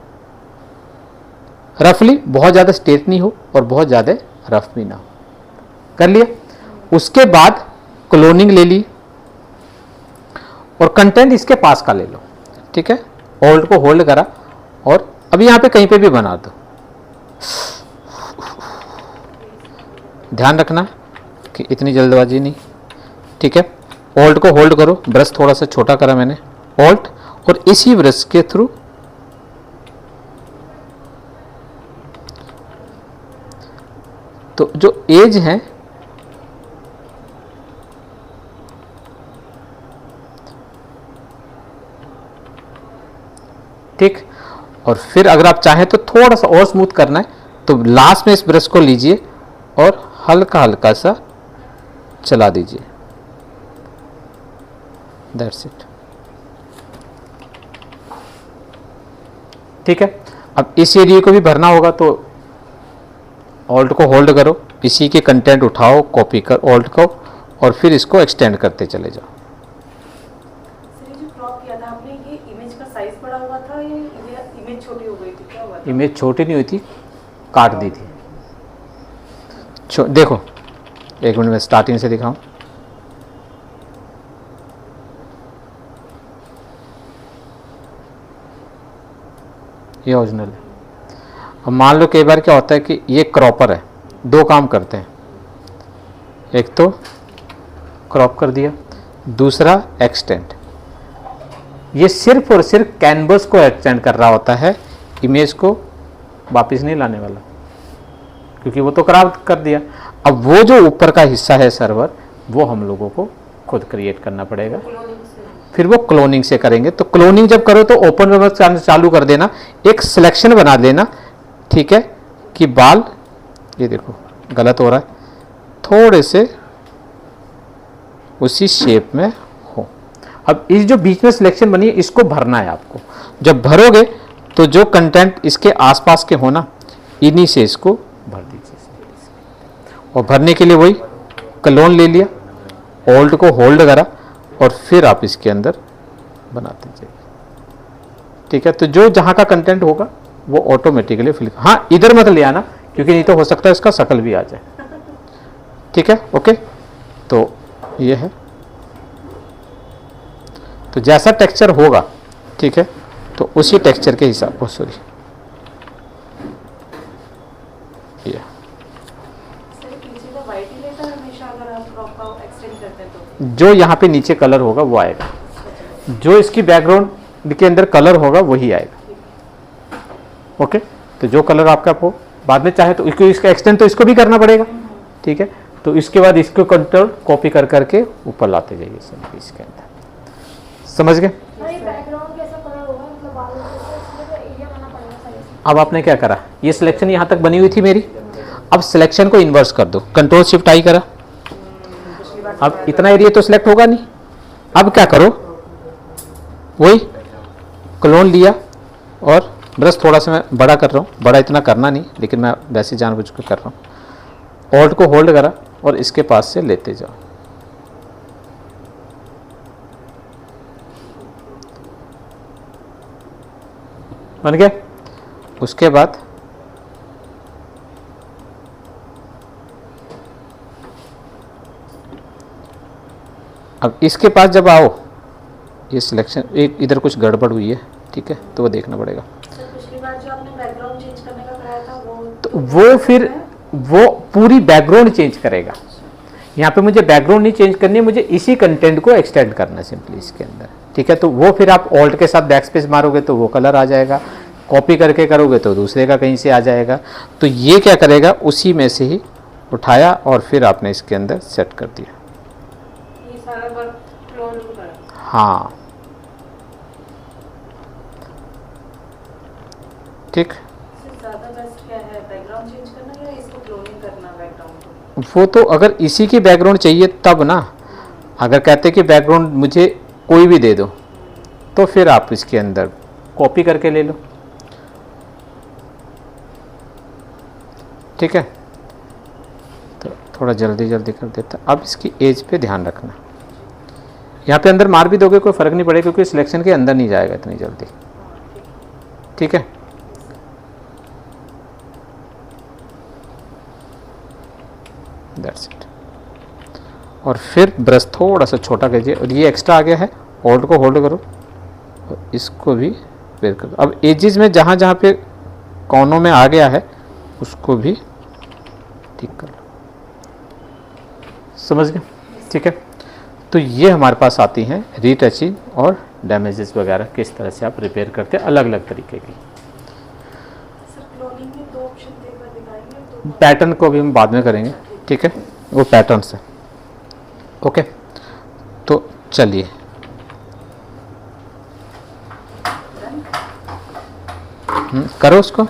रफली, बहुत ज़्यादा स्ट्रेट नहीं हो और बहुत ज़्यादा रफ भी ना हो। कर लिया। उसके बाद क्लोनिंग ले ली और कंटेंट इसके पास का ले लो, ठीक है। होल्ड को होल्ड करा और अभी यहाँ पे कहीं पे भी बना दो। ध्यान रखना कि इतनी जल्दबाजी नहीं, ठीक है। होल्ड को होल्ड करो, ब्रश थोड़ा सा छोटा करा मैंने, होल्ड, और इसी ब्रश के थ्रू तो जो एज है ठीक, और फिर अगर आप चाहें तो थोड़ा सा और स्मूथ करना है तो लास्ट में इस ब्रश को लीजिए और हल्का हल्का सा चला दीजिए, दैट्स इट, ठीक है। अब इस एरिया को भी भरना होगा तो ऑल्ट को होल्ड करो, इसी के कंटेंट उठाओ, कॉपी कर ऑल्ट को, और फिर इसको एक्सटेंड करते चले जाओ। सर, ये जो क्रॉप किया था आपने, ये इमेज का साइज बड़ा हुआ था या ये इमेज छोटी हो गई थी, क्या हुआ था? इमेज छोटी नहीं हुई थी, काट दी थी। देखो एक मिनट में स्टार्टिंग से दिखाऊं, ये ओरिजिनल है। अब मान लो कई बार क्या होता है कि ये क्रॉपर है, दो काम करते हैं, एक तो क्रॉप कर दिया, दूसरा एक्सटेंड। ये सिर्फ और सिर्फ कैनवस को एक्सटेंड कर रहा होता है, इमेज को वापस नहीं लाने वाला, क्योंकि वो तो क्रॉप कर दिया। अब वो जो ऊपर का हिस्सा है सर्वर, वो हम लोगों को खुद क्रिएट करना पड़ेगा, फिर वो क्लोनिंग से करेंगे। तो क्लोनिंग जब करो तो ओपन वेब चालू कर देना, एक सिलेक्शन बना लेना, ठीक है, कि बाल ये देखो गलत हो रहा है, थोड़े से उसी शेप में हो। अब इस जो बीच में सिलेक्शन बनी है इसको भरना है आपको। जब भरोगे तो जो कंटेंट इसके आसपास के हो ना, इन्हीं से इसको भर दीजिए। और भरने के लिए वही क्लोन ले लिया, ऑल्ट को होल्ड करा और फिर आप इसके अंदर बनाते जाइए। ठीक है, तो जो जहाँ का कंटेंट होगा वो ऑटोमेटिकली फिल। हाँ, इधर मत ले आना क्योंकि नहीं तो हो सकता है इसका शकल भी आ जाए। ठीक है, ओके। तो ये है, तो जैसा टेक्सचर होगा, ठीक है, तो उसी टेक्सचर के हिसाब से, सॉरी ये पीछे का वाइट ही लेता है हमेशा अगर आप क्रॉप का एक्सटेंड करते हैं तो। जो यहाँ पे नीचे कलर होगा वो आएगा, जो इसकी बैकग्राउंड के अंदर कलर होगा वही आएगा। ओके, तो जो कलर आपका हो बाद में चाहे तो इसको, इसका एक्सटेंड तो इसको भी करना पड़ेगा। ठीक है, तो इसके बाद इसको कंट्रोल कॉपी कर करके ऊपर लाते जाइए सब इसके अंदर। समझ गए? बैकग्राउंड कैसा कलर होगा, मतलब बालों का इसमें तो एरिया करना पड़ेगा सही से। अब आपने क्या करा, ये सिलेक्शन यहाँ तक बनी हुई थी मेरी, अब सिलेक्शन को इन्वर्स कर दो, कंट्रोल शिफ्ट आई करा। अब इतना एरिया तो सिलेक्ट होगा नहीं, अब क्या करो, वही क्लोन लिया और ब्रश थोड़ा सा मैं बड़ा कर रहा हूँ, बड़ा इतना करना नहीं लेकिन मैं वैसे जानबूझ कर रहा हूँ। ऑल्ट को होल्ड करा और इसके पास से लेते जाओ। बन गया? उसके बाद अब इसके पास जब आओ, ये सिलेक्शन एक इधर कुछ गड़बड़ हुई है, ठीक है, तो वो देखना पड़ेगा। पिछली बार जो आपने बैकग्राउंड चेंज करने का कराया था तो वो फिर वो पूरी बैकग्राउंड चेंज करेगा। यहाँ पे मुझे बैकग्राउंड नहीं चेंज करनी है, मुझे इसी कंटेंट को एक्सटेंड करना है सिंपली इसके अंदर। ठीक है, तो वो फिर आप ऑल्ट के साथ बैक स्पेस मारोगे तो वो कलर आ जाएगा, कॉपी करके करोगे तो दूसरे का कहीं से आ जाएगा। तो ये क्या करेगा, उसी में से ही उठाया और फिर आपने इसके अंदर सेट कर दिया। ये सारा वर्क क्लोन करा। हाँ, ठीक। ज़्यादा बेस्ट क्या है, बैकग्राउंड चेंज करना या इसको क्लोनिंग करना बैकग्राउंड को? वो तो अगर इसी की बैकग्राउंड चाहिए तब ना, अगर कहते कि बैकग्राउंड मुझे कोई भी दे दो तो फिर आप इसके अंदर कॉपी करके ले लो। ठीक है, तो थोड़ा जल्दी जल्दी कर देता। अब इसकी एज पे ध्यान रखना, यहाँ पे अंदर मार भी दोगे कोई फ़र्क नहीं पड़ेगा क्योंकि सिलेक्शन के अंदर नहीं जाएगा इतनी जल्दी। ठीक है, दैट्स इट। और फिर ब्रश थोड़ा सा छोटा कीजिए और ये एक्स्ट्रा आ गया है, होल्ड को होल्ड करो और इसको भी फिर करो। अब एजेस में जहाँ जहाँ पे कोनों में आ गया है उसको भी ठीक कर लो। समझ गए? ठीक है, तो ये हमारे पास आती हैं रीटचिंग और डैमेजेस वगैरह किस तरह से आप रिपेयर करते हैं, अलग अलग तरीके की। सर क्लोनिंग में दो ऑप्शन देकर दिखाएंगे तो पैटर्न को भी हम बाद में करेंगे। ठीक है, वो पैटर्न से। ओके, तो चलिए करो उसको।